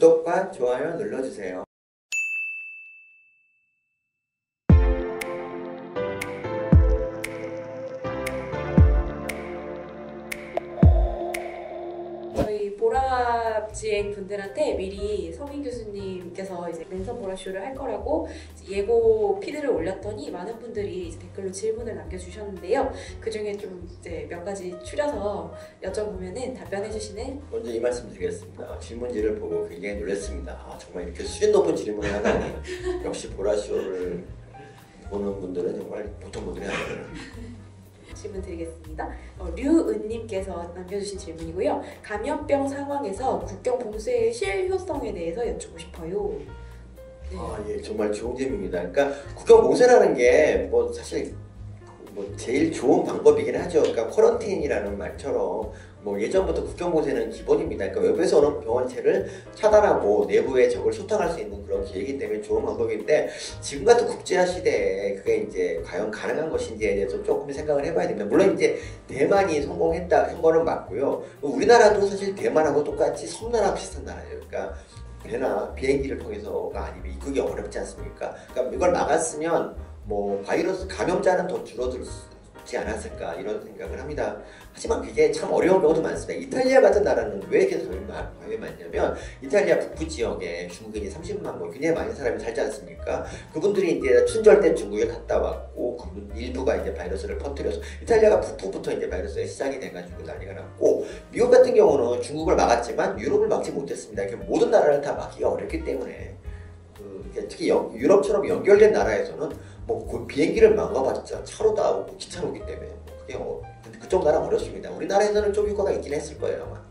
구독과 좋아요 눌러주세요. 저희 보라지행 분들한테 미리 서민 교수님께서 이제 랜선 보라쇼를 할 거라고 예고 피드를 올렸더니 많은 분들이 이제 댓글로 질문을 남겨주셨는데요. 그 중에 좀 이제 몇 가지 추려서 여쭤보면은 답변해주시는. 먼저 이 말씀 드리겠습니다. 질문지를 보고 굉장히 놀랐습니다. 정말 이렇게 수준 높은 질문을 하다니. 역시 보라쇼를 보는 분들은 정말 보통 분들이 아니에요. 질문 드리겠습니다. 류은님께서 남겨주신 질문이고요. 감염병 상황에서 국경 봉쇄의 실효성에 대해서 여쭙고 싶어요. 네. 예, 정말 좋은 질문입니다. 그러니까 국경 봉쇄라는 게 뭐 사실 제일 좋은 방법이긴 하죠. 그러니까 쿼런틴이라는 말처럼 뭐 예전부터 국경 봉쇄는 기본입니다. 그러니까 외부에서 오는 병원체를 차단하고 내부의 적을 소탕할 수 있는 그런 기회이기 때문에 좋은 방법인데, 지금 같은 국제화 시대에 그게 이제 과연 가능한 것인지에 대해서 조금 생각을 해봐야 됩니다. 물론 이제 대만이 성공했다 한 거는 맞고요. 우리나라도 사실 대만하고 똑같이 섬나라 비슷한 나라예요. 그러니까 배나 비행기를 통해서가 아니면 입국이 어렵지 않습니까? 그러니까 이걸 막았으면 뭐 바이러스 감염자는 더 줄어들지 않았을까 이런 생각을 합니다. 하지만 그게 참 어려운 경우도 많습니다. 이탈리아 같은 나라는 왜 이렇게 왜 많냐면 이탈리아 북부 지역에 중국인이 30만 굉장히 많은 사람이 살지 않습니까? 그분들이 이제 춘절 때 중국에 갔다 왔고 그분 일부가 이제 바이러스를 퍼뜨려서 이탈리아가 북부부터 이제 바이러스가 시작이 돼가지고 난리가 났고, 미국 같은 경우는 중국을 막았지만 유럽을 막지 못했습니다. 모든 나라를 다 막기가 어렵기 때문에 특히 유럽처럼 연결된 나라에서는 뭐 비행기를 막아봤자 차로 다 오고 기차로 오기 때문에 그게 그쪽 나라 어렵습니다. 우리나라에서는 좀 효과가 있긴 했을 거예요 아마.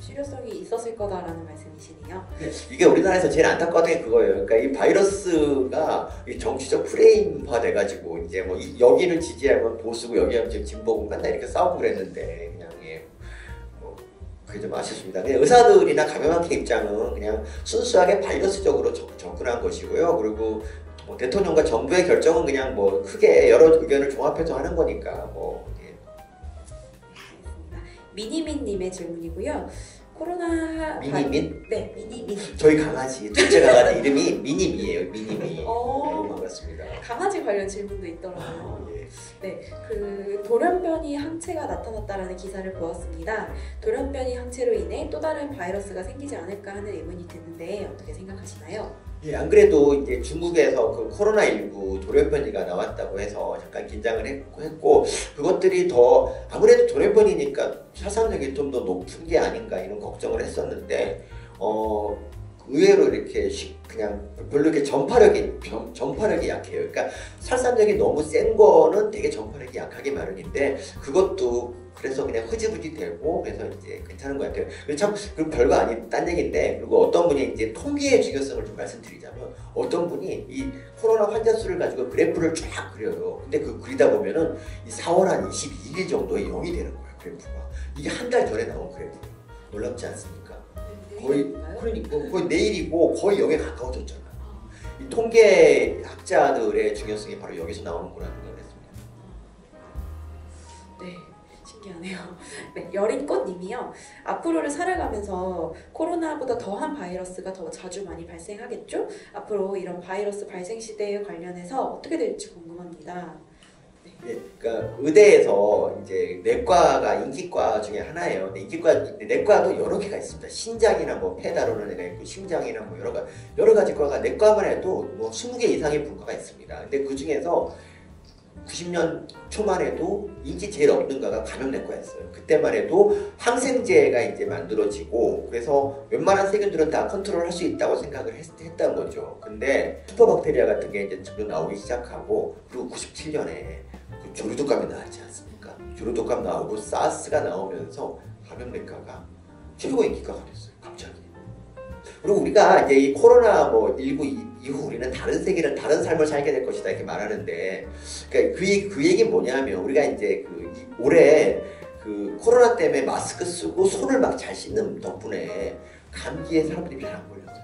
실효성이 있었을 거다라는 말씀이시네요. 이게 우리나라에서 제일 안타까운 게 그거예요. 그러니까 이 바이러스가 이 정치적 프레임화 돼가지고 이제 뭐 여기를 지지하면 보수고 여기 하면 진보고 맨날 이렇게 싸우고 그랬는데 그냥 그게 좀 아쉽습니다. 그냥 의사들이나 감염학회 입장은 그냥 순수하게 바이러스적으로 접근한 것이고요. 그리고 뭐 대통령과 정부의 결정은 그냥 뭐 크게 여러 의견을 종합해서 하는 거니까 예. 미니민님의 질문이고요. 코로나 미니민? 네, 미니민. 저희 강아지, 둘째 강아지 이름이 미니미예요. 미니미. 너무 반갑습니다. 강아지 관련 질문도 있더라고요. 예. 네, 그 돌연변이 항체가 나타났다라는 기사를 보았습니다. 돌연변이 항체로 인해 또 다른 바이러스가 생기지 않을까 하는 의문이 드는데 어떻게 생각하시나요? 예, 안 그래도 이제 중국에서 그 코로나19 돌연변이가 나왔다고 해서 잠깐 긴장을 했고 그것들이 더 아무래도 돌연변이니까 살상력이 좀 더 높은 게 아닌가 이런 걱정을 했었는데 의외로 이렇게 그냥 별로 이렇게 전파력이 약해요. 그러니까 살상력이 너무 센 거는 되게 전파력이 약하게 마련인데 그것도 그래서 그냥 흐지부지 되고 그래서 이제 괜찮은 것 같아요. 참 별거 아닌 딴 얘기인데, 그리고 어떤 분이 이제 통계의 중요성을 좀 말씀드리자면 어떤 분이 이 코로나 환자 수를 가지고 그래프를 쫙 그려요. 근데 그 그리다 보면은 이 4월 한 22일 정도에 0이 되는 거예요. 그래프가. 이게 한 달 전에 나온 그래프예요. 놀랍지 않습니까? 거의 내일이고 거의 0에 가까워졌잖아요. 이 통계학자들의 중요성이 바로 여기서 나오는구나 생각을 했습니다. 네, 신기하네요. 네, 여린꽃님이요. 앞으로를 살아가면서 코로나보다 더한 바이러스가 더 자주 많이 발생하겠죠? 앞으로 이런 바이러스 발생 시대에 관련해서 어떻게 될지 궁금합니다. 예, 그러니까 의대에서 이제 내과가 인기과 중에 하나예요. 내과도 여러 개가 있습니다. 신장이나 뭐 폐 다루는 애가 있고 심장이나 뭐 여러 가지 과가, 내과만 해도 뭐 20개 이상의 분과가 있습니다. 근데 그 중에서 90년 초만 해도 인기 제일 없는 과가 감염내과였어요. 그때만 해도 항생제가 이제 만들어지고 그래서 웬만한 세균들은 다 컨트롤할 수 있다고 생각을 했던 거죠. 근데 슈퍼박테리아 같은 게 이제 점점 나오기 시작하고, 그리고 97년에 그 조류독감이 나왔지 않습니까? 조류독감 나오고 사스가 나오면서 감염내과가 최고 인기과가 됐어요. 갑자기. 그리고 우리가 이제 이 코로나19 이후 우리는 다른 세계를, 다른 삶을 살게 될 것이다 이렇게 말하는데, 그러니까 그 얘기 뭐냐면 우리가 이제 올해 그 코로나 때문에 마스크 쓰고 손을 막 잘 씻는 덕분에 감기에 사람들이 잘 안 걸렸어요.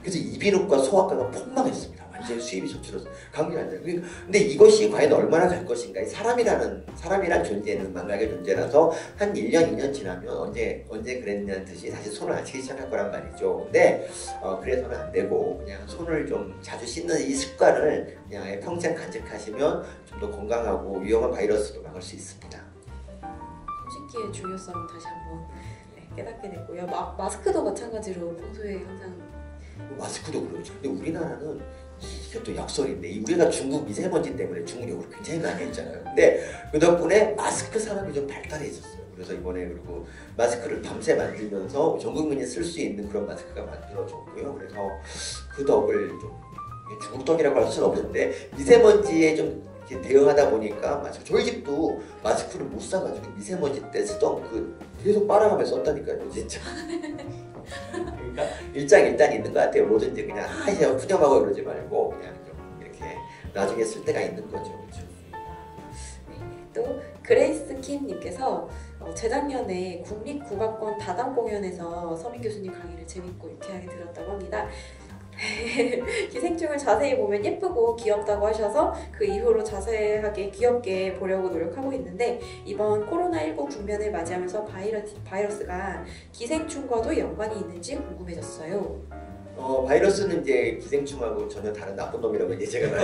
그래서 이비인후과 소아과가 폭망했습니다. 완전히 수입이 저출해서 감기 안 돼요. 근데 이것이 과연 얼마나 갈 것인가? 사람이란 존재는 망각의 존재라서 한 1년, 2년 지나면 언제 그랬냐는 듯이 다시 손을 안 씻기 시작할 거란 말이죠. 근데 그래서는 안 되고 그냥 손을 좀 자주 씻는 이 습관을 그냥 평생 간직하시면 좀 더 건강하고 위험한 바이러스도 막을 수 있습니다. 손 씻기의 중요성을 다시 한번 깨닫게 됐고요. 마스크도 마찬가지로 평소에 항상 마스크도 그렇죠. 근데 우리나라는 이게 또 역설인데 우리가 중국 미세먼지 때문에 중국 욕을 굉장히 많이 했잖아요. 근데 그 덕분에 마스크 산업이 좀 발달해 있었어요. 그래서 이번에 그리고 마스크를 밤새 만들면서 전 국민이 쓸 수 있는 그런 마스크가 만들어졌고요. 그래서 그 덕을 좀 중국 덕이라고 할 수는 없는데 미세먼지에 좀 이렇게 대응하다 보니까 마스크 저희 집도 마스크를 못 사가지고 미세먼지 때 쓰던 그 계속 빨아가면서 썼다니까요, 진짜. 그러니까 일장 있는 것 같아요. 뭐든지 그냥 이제 푸념하고 그러지 말고 그냥 좀 이렇게 나중에 쓸 때가 있는 거죠. 그렇죠? 또 그레이스 킴님께서 재작년에 국립국악관 다담 공연에서 서민 교수님 강의를 재밌고 유쾌하게 들었다고 합니다. 기생충을 자세히 보면 예쁘고 귀엽다고 하셔서 그 이후로 자세하게 귀엽게 보려고 노력하고 있는데 이번 코로나19 국면을 맞이하면서 바이러스가 기생충과도 연관이 있는지 궁금해졌어요. 바이러스는 이제 기생충하고 전혀 다른 나쁜 놈이라고 이제 제가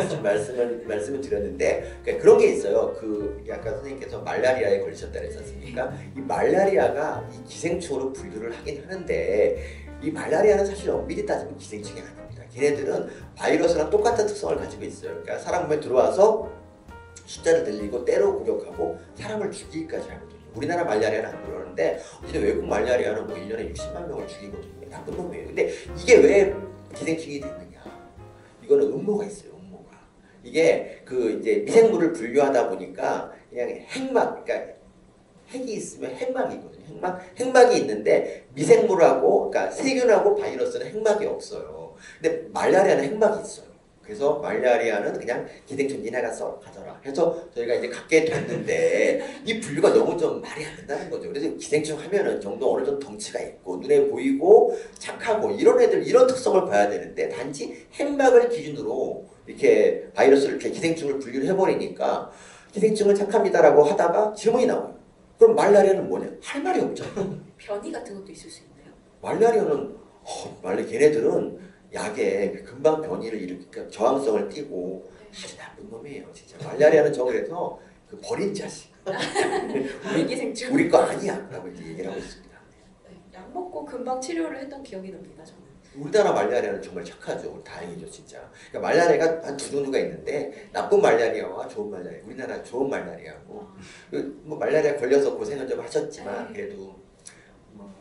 말씀을 드렸는데 그러니까 그런 게 있어요. 그 아까 선생님께서 말라리아에 걸리셨다 그랬었습니까? 이 말라리아가 이 기생충으로 분류를 하긴 하는데 이 말라리아는 사실 엄밀히 따지면 기생충이 아닙니다. 걔네들은 바이러스랑 똑같은 특성을 가지고 있어요. 그러니까 사람 몸에 들어와서 숫자를 늘리고 때로 공격하고 사람을 죽이기까지 하거든요. 우리나라 말라리아는 안 그러는데 어쨌든 외국 말라리아는 뭐 1년에 60만 명을 죽이거든요. 나쁜 놈이에요. 근데 이게 왜 기생충이 됐느냐? 이거는 음모가 있어요. 음모가. 이게 그 이제 미생물을 분류하다 보니까 그냥 핵막, 그러니까 핵이 있으면 핵막이거든요. 핵막이 있는데 미생물하고, 그러니까 세균하고 바이러스는 핵막이 없어요. 근데 말라리아는 핵막이 있어요. 그래서 말라리아는 그냥 기생충 니네가 가져라 해서 저희가 이제 갖게 됐는데 이 분류가 너무 좀 말이 안 된다는 거죠. 그래서 기생충 하면은 정도 어느 정도 덩치가 있고 눈에 보이고 착하고 이런 애들 이런 특성을 봐야 되는데 단지 핵막을 기준으로 이렇게 바이러스를 이렇게 기생충을 분류를 해버리니까 기생충은 착합니다라고 하다가 질문이 나와요. 그럼 말라리아는 뭐냐? 할 말이 없잖아요. 변이 같은 것도 있을 수 있나요? 말라리아는 걔네들은 약에 금방 변이를 일으키니까 저항성을 띠고 아주 나쁜 놈이에요. 진짜 말라리아는 저 그래서 그 버린 자식. 위기생충. 우리 거 아니야 라고 이제 얘기를 하고 있습니다. 약 먹고 금방 치료를 했던 기억이 납니다. 저는. 우리나라 말라리아는 정말 착하죠. 다행이죠 진짜. 그러니까 말라리아가 한 두 종류가 있는데 나쁜 말라리아와 좋은 말라리아. 우리나라 좋은 말라리아고 뭐 말라리아 걸려서 고생을 좀 하셨지만 그래도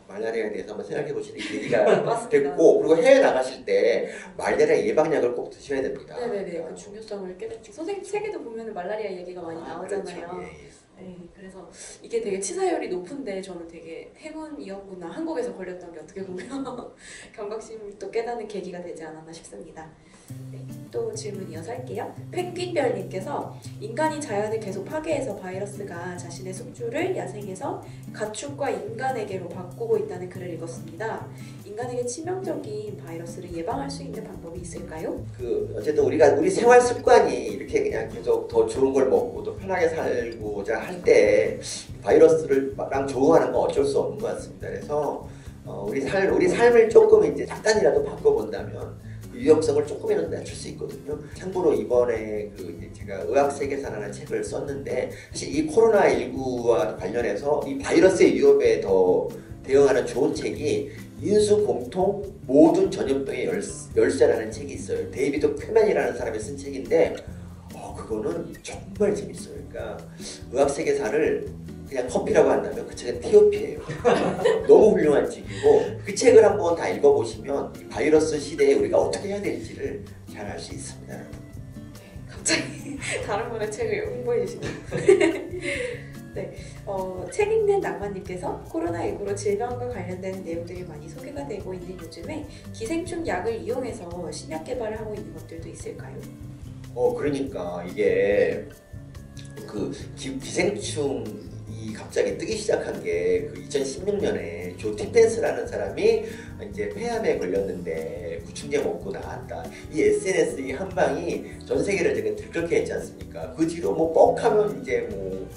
말라리아에 대해서 한번 생각해 보시는 계기가 됐고 그리고 해외 나가실 때 말라리아 예방약을 꼭 드셔야 됩니다. 네네네. 그 중요성을 깨닫고 선생님 책에도 보면 말라리아 얘기가 많이 나오잖아요. 그렇죠. 예. 네, 그래서 이게 되게 치사율이 높은데 저는 되게 행운이었구나. 한국에서 걸렸던 게 어떻게 보면 경각심을 또 깨닫는 계기가 되지 않았나 싶습니다. 네, 또 질문 이어서 할게요. 펭귄별님께서 인간이 자연을 계속 파괴해서 바이러스가 자신의 숙주를 야생에서 가축과 인간에게로 바꾸고 있다는 글을 읽었습니다. 인간에게 치명적인 바이러스를 예방할 수 있는 방법이 있을까요? 어쨌든 우리 생활 습관이 이렇게 그냥 계속 더 좋은 걸 먹고 더 편하게 살고자 할 때 바이러스랑 조응하는 건 어쩔 수 없는 것 같습니다. 그래서 우리 삶을 조금 이제 잠깐이라도 바꿔본다면 위험성을 조금이라도 낮출 수 있거든요. 참고로 이번에 이제 제가 의학세계사라는 책을 썼는데 사실 이 코로나19와 관련해서 이 바이러스의 위협에 더 대응하는 좋은 책이 인수공통 모든 전염병의 열쇠라는 책이 있어요. 데이비드 쾌만이라는 사람이 쓴 책인데 그거는 정말 재밌어요. 그러니까 의학세계사를 그냥 커피라고 한다면 그 책은 TOP예요. 너무 훌륭한 책이고 그 책을 한번 다 읽어보시면 이 바이러스 시대에 우리가 어떻게 해야 될지를 잘 알 수 있습니다. 갑자기 다른 분의 책을 홍보해 주시네요. 네, 책 읽는 낭만님께서 코로나19로 질병과 관련된 내용들이 많이 소개가 되고 있는 요즘에 기생충 약을 이용해서 신약 개발을 하고 있는 것들도 있을까요? 그러니까 이게 그 기생충이 이 갑자기 뜨기 시작한 게 그 2016년에 조 티펜스라는 사람이 이제 폐암에 걸렸는데 구충제 먹고 나왔다. 이 SNS 이 한 방이 전 세계를 되게 들끓게 했지 않습니까? 그 뒤로 뭐 뻑하면 이제 뭐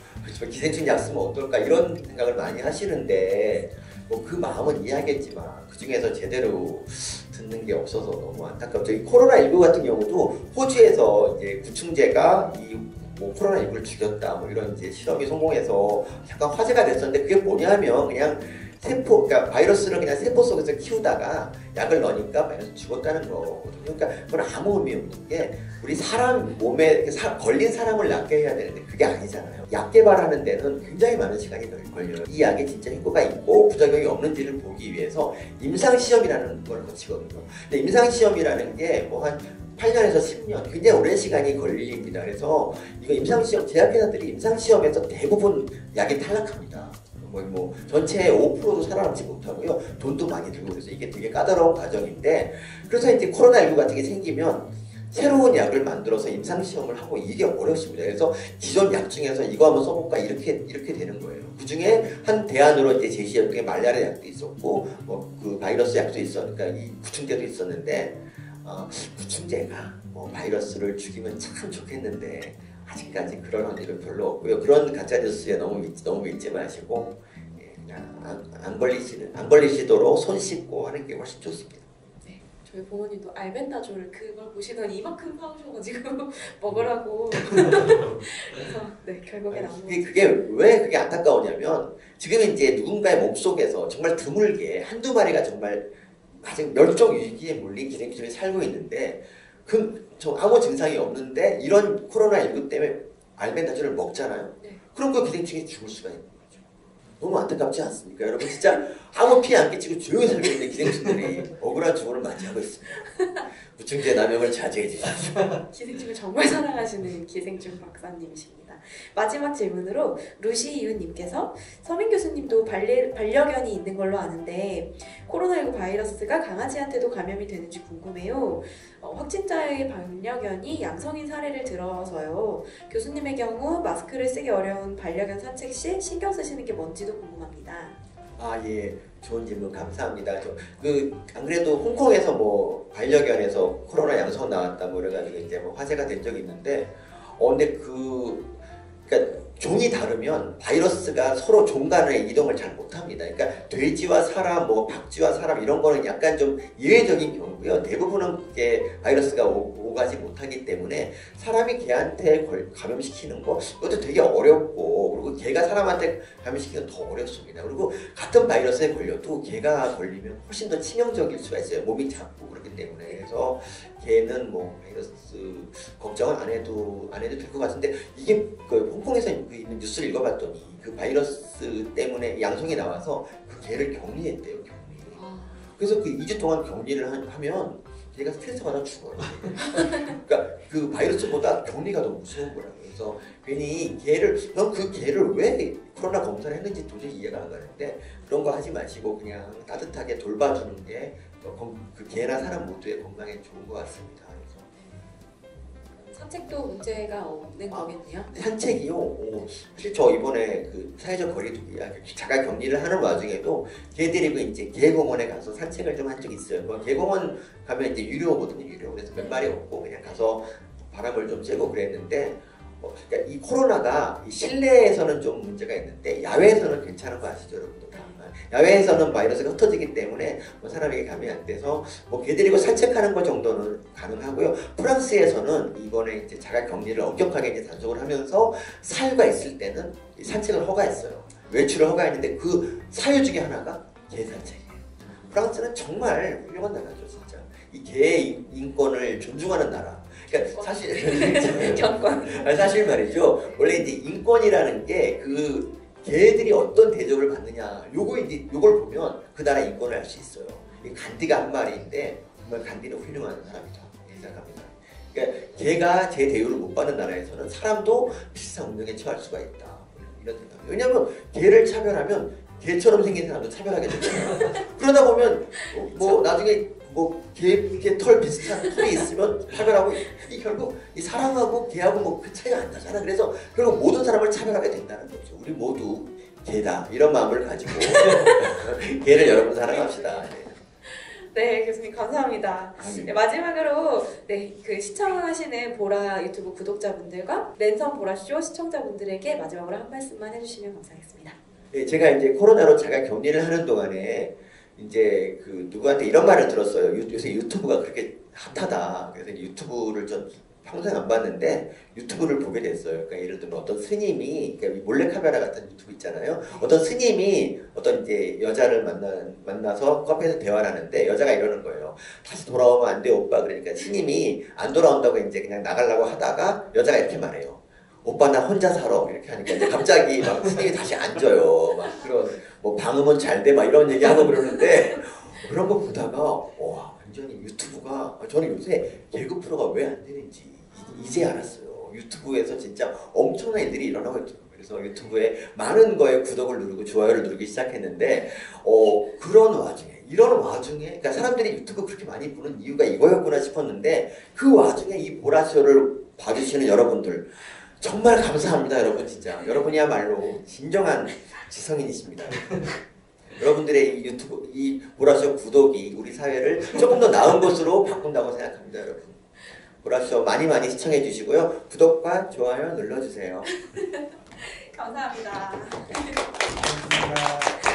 기생충 약 쓰면 어떨까 이런 생각을 많이 하시는데 뭐 그 마음은 이해하겠지만 그 중에서 제대로 듣는 게 없어서 너무 안타깝죠. 이 코로나19 같은 경우도 호주에서 이제 구충제가 이 뭐 코로나19를 죽였다 뭐 이런 이제 실험이 성공해서 잠깐 화제가 됐었는데 그게 뭐냐면 그냥 세포, 그러니까 바이러스를 그냥 세포 속에서 키우다가 약을 넣으니까 바이러스 죽었다는 거거든요. 그러니까 그건 아무 의미 없는 게 우리 사람 몸에 걸린 사람을 낫게 해야 되는데 그게 아니잖아요. 약 개발하는 데는 굉장히 많은 시간이 걸려요. 이 약이 진짜 효과가 있고 부작용이 없는지를 보기 위해서 임상시험이라는 걸 거치거든요. 근데 임상시험이라는 게 뭐 한 8년에서 10년 굉장히 오랜 시간이 걸립니다. 그래서 이거 임상시험 제약회사들이 임상시험에서 대부분 약이 탈락합니다. 뭐 전체의 5%도 살아남지 못하고요. 돈도 많이 들고 그래서 이게 되게 까다로운 과정인데 그래서 이제 코로나19 같은 게 생기면 새로운 약을 만들어서 임상시험을 하고 이게 어렵습니다. 그래서 기존 약 중에서 이거 한번 써볼까 이렇게 되는 거예요. 그 중에 한 대안으로 이제 제시한 게 말라리아 약도 있었고 뭐 그 바이러스 약도 있었으니까 이 구충제도 있었는데 구충제가 뭐 바이러스를 죽이면 참 좋겠는데 아직까지 그런 확률은 별로 없고요. 그런 가짜뉴스에 너무 믿지 마시고 그냥 안 걸리시도록 손 씻고 하는 게 훨씬 좋습니다. 네, 저희 부모님도 알벤다졸 그걸 보시더니 이만큼 사오셔가지고 먹으라고 그래서 네 결국에 나온 그게 왜 그게 안타까우냐면 지금 이제 누군가의 몸속에서 정말 드물게 한두 마리가 정말 아직 멸종 위기에 몰린 기생충이 살고 있는데 저 아무 증상이 없는데 이런 코로나19 때문에 알벤다졸을 먹잖아요. 네. 그럼 그 기생충이 죽을 수가 있는 거죠. 너무 안타깝지 않습니까? 여러분 진짜 아무 피해 안 끼치고 조용히 살고 있는 기생충들이 억울한 죽음을 맞이하고 있습니다. 구충제 남용을 자제해 주십시오. 기생충을 정말 사랑하시는 기생충 박사님이십니다. 마지막 질문으로 루시이윤님께서 서민 교수님도 반려견이 있는 걸로 아는데 코로나19 바이러스가 강아지한테도 감염이 되는지 궁금해요. 확진자의 반려견이 양성인 사례를 들어서요. 교수님의 경우 마스크를 쓰기 어려운 반려견 산책 시 신경 쓰시는 게 뭔지도 궁금합니다. 예. 좋은 질문 감사합니다. 안 그래도 홍콩에서 뭐 반려견에서 코로나 양성 나왔다 뭐 이래가지고 이제 뭐 화제가 된 적이 있는데 근데 그러니까 종이 다르면 바이러스가 서로 종 간의 이동을 잘 못합니다. 그러니까 돼지와 사람, 뭐 박쥐와 사람 이런 거는 약간 좀 예외적인 경우고요. 대부분은 그게 바이러스가 오가지 못하기 때문에 사람이 개한테 감염시키는 거 이것도 되게 어렵고 그리고 개가 사람한테 감염시키는 더 어렵습니다. 그리고 같은 바이러스에 걸려도 개가 걸리면 훨씬 더 치명적일 수가 있어요. 몸이 작고 그렇기 때문에. 그래서 개는 뭐 바이러스 걱정을 안 해도 될 것 같은데 이게 그 홍콩에서 있는 뉴스를 읽어봤더니 그 바이러스 때문에 양성이 나와서 그 개를 격리했대요. 그래서 그 2주 동안 격리를 하면 걔가 스트레스 받아 죽어요. 그러니까 그 바이러스보다 격리가 더 무서운 거라고. 그래서 괜히 넌 그 개를 왜 코로나 검사를 했는지 도저히 이해가 안 가는데 그런 거 하지 마시고 그냥 따뜻하게 돌봐주는 게 그 개나 사람 모두의 건강에 좋은 것 같습니다. 산책도 문제가 없는 거겠네요. 산책이요? 사실 저 이번에 그 사회적 거리두기, 자가 격리를 하는 와중에도 개 데리고 이제 개공원에 가서 산책을 좀 한 적이 있어요. 개공원 가면 이제 유료거든요, 유료. 그래서 몇 마리 없고 그냥 가서 바람을 좀 쐬고 그랬는데, 그러니까 이 코로나가 실내에서는 좀 문제가 있는데 야외에서는 괜찮은 거 아시죠, 여러분들? 야외에서는 바이러스가 흩어지기 때문에 사람에게 감염이 안 돼서 개 데리고 산책하는 것 정도는 가능하고요. 프랑스에서는 이번에 이제 자가 격리를 엄격하게 이제 단속을 하면서 사유가 있을 때는 산책을 허가했어요. 외출을 허가했는데 그 사유 중에 하나가 개 산책이에요. 프랑스는 정말 훌륭한 나라죠, 진짜. 이 개의 인권을 존중하는 나라. 그러니까 사실 견권. 사실 말이죠. 원래 이제 인권이라는 게 개들이 어떤 대접을 받느냐 요걸 보면 그 나라 인권을 알 수 있어요. 간디가 한 말인데 정말 간디는 훌륭한 사람이다 생각합니다. 그러니까 개가 제 대우를 못 받는 나라에서는 사람도 비슷한 운명에 처할 수가 있다 이런 생각. 왜냐하면 개를 차별하면 개처럼 생긴 사람도 차별하게 되잖아요. 그러다 보면 나중에 개 털 비슷한 털이 있으면 차별하고 결국 이 사람하고 개하고 그 차이가 안 나잖아. 그래서 결국 모든 사람을 차별하게 된다는 거죠. 우리 모두 개다 이런 마음을 가지고 개를 여러분 사랑합시다. 네, 교수님 감사합니다. 네, 마지막으로 그 시청하시는 보라 유튜브 구독자분들과 랜선 보라쇼 시청자분들에게 마지막으로 한 말씀만 해주시면 감사하겠습니다. 네, 제가 이제 코로나로 자가 격리를 하는 동안에 이제 그 누구한테 이런 말을 들었어요. 요새 유튜브가 그렇게 핫하다. 그래서 유튜브를 전 평생 안 봤는데 유튜브를 보게 됐어요. 그러니까 예를 들면 어떤 스님이, 그러니까 몰래카메라 같은 유튜브 있잖아요. 어떤 스님이 어떤 이제 여자를 만나서 카페에서 대화를 하는데 여자가 이러는 거예요. 다시 돌아오면 안 돼, 오빠. 그러니까 스님이 안 돌아온다고 이제 그냥 나가려고 하다가 여자가 이렇게 말해요. 오빠 나 혼자 살아. 이렇게 하니까 이제 갑자기 막 스님이 다시 앉아요. 막 그런 뭐 방음은 잘 돼. 막 이런 얘기하고 그러는데 그런 거 보다가 와 완전히 유튜브가 저는 요새 개그 프로가 왜 안 되는지 이제 알았어요. 유튜브에서 진짜 엄청난 일들이 일어나고 있더라고요. 그래서 유튜브에 많은 거에 구독을 누르고 좋아요를 누르기 시작했는데 그런 와중에 이런 와중에 그러니까 사람들이 유튜브 그렇게 많이 보는 이유가 이거였구나 싶었는데 그 와중에 이 보라쇼를 봐주시는 여러분들 정말 감사합니다. 여러분 진짜 여러분이야말로 진정한 지성인이십니다. 여러분들의 이 유튜브 이 보라쇼 구독이 우리 사회를 조금 더 나은 곳으로 바꾼다고 생각합니다. 여러분 보라쇼 많이 많이 시청해 주시고요. 구독과 좋아요 눌러주세요. 감사합니다. 감사합니다.